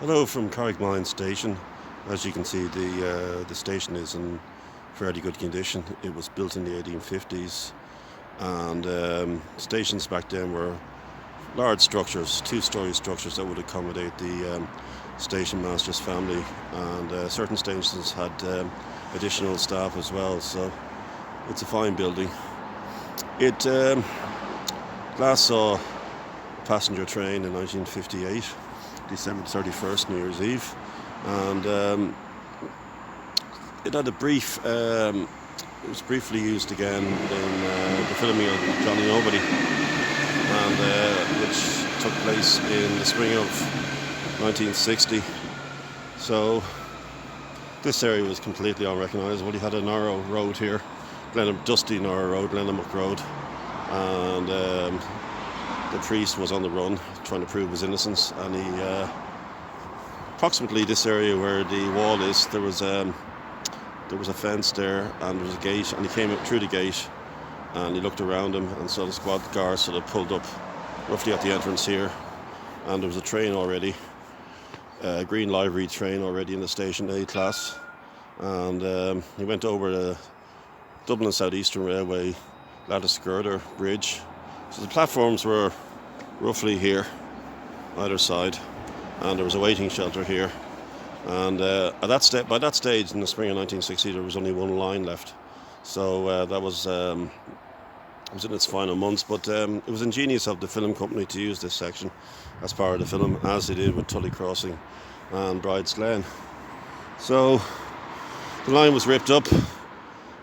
Hello from Carrickmines station. As you can see, the station is in fairly good condition. It was built in the 1850s, and stations back then were large structures, two-story structures that would accommodate the station master's family, and certain stations had additional staff as well. So it's a fine building. It last saw a passenger train in 1958. December 31st, New Year's Eve, and it had a brief. It was briefly used again in the filming of Johnny Nobody, and which took place in the spring of 1960. So this area was completely unrecognisable. You had a narrow road here, dusty narrow road, Glenamuck Road, and the priest was on the run trying to prove his innocence, and he approximately this area where the wall is, there was a fence there, and there was a gate, and he came up through the gate and he looked around him and saw the squad cars sort of pulled up roughly at the entrance here, and there was a train already, a green livery train already in the station, A class, and he went over the Dublin South Eastern Railway lattice girder bridge. So the platforms were roughly here, either side, and there was a waiting shelter here. And by that stage, in the spring of 1960, there was only one line left. So that was in its final months. But it was ingenious of the film company to use this section as part of the film, as they did with Tully Crossing and Bride's Glen. So the line was ripped up,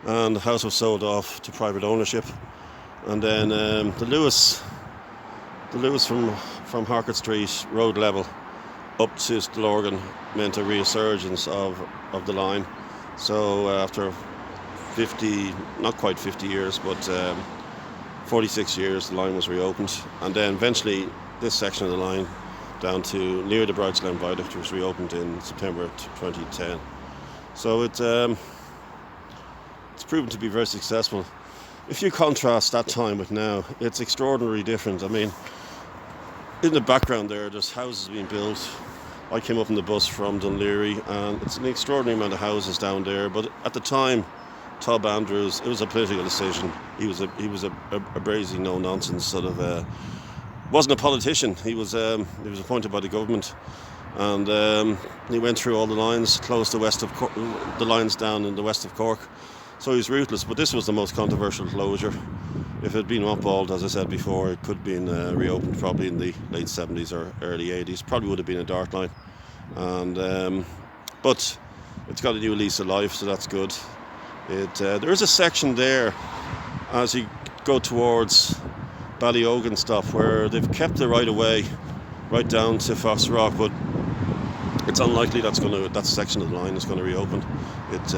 and the house was sold off to private ownership. And then the Luas from Harcourt Street road level up to Stillorgan meant a resurgence of the line. So after 50, not quite 50 years, but 46 years, the line was reopened. And then eventually this section of the line down to near the Bride's Glen Viaduct was reopened in September 2010. So it's proven to be very successful. If you contrast that time with now, it's extraordinarily different. I mean, in the background there's houses being built. I came up in the bus from Dunleary, and it's an extraordinary amount of houses down there. But at the time, Tob Andrews, it was a political decision. He was a brazy, no nonsense sort of. Wasn't a politician. He was appointed by the government, and he went through all the lines, closed the lines down in the west of Cork. So he was ruthless, but this was the most controversial closure. If it had been mothballed, as I said before, it could have been reopened probably in the late 70s or early 80s. Probably would have been a dark line. And but it's got a new lease of life, so that's good. There is a section there as you go towards Ballyogan and stuff where they've kept the right of way right down to Fox Rock, but it's unlikely that section of the line is going to reopen. It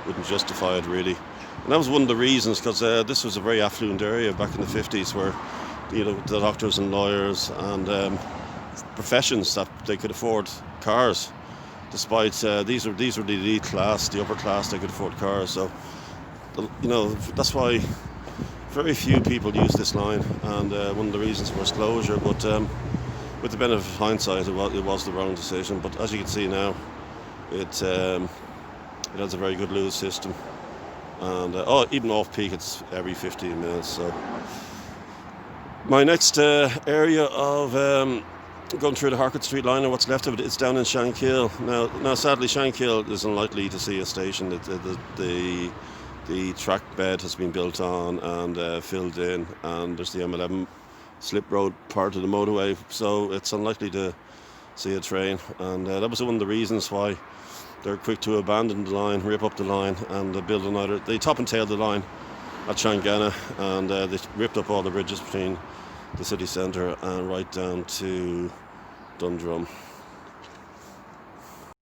wouldn't justify it really, and that was one of the reasons, because this was a very affluent area back in the 50s, where the doctors and lawyers and professions that they could afford cars, despite these were the elite class, the upper class, they could afford cars. So that's why very few people use this line, and one of the reasons for its closure. But with the benefit of hindsight, it was the wrong decision. But as you can see now, it has a very good Luas system, and even off peak it's every 15 minutes. So my next area of going through the Harcourt Street line, and what's left of it, is down in Shankill. Now sadly Shankill is unlikely to see a station. The track bed has been built on and filled in, and there's the M11 slip road part of the motorway, so it's unlikely to see a train, and that was one of the reasons why they're quick to abandon the line, rip up the line, and build another. They top and tailed the line at Shangana, and they ripped up all the bridges between the city centre and right down to Dundrum.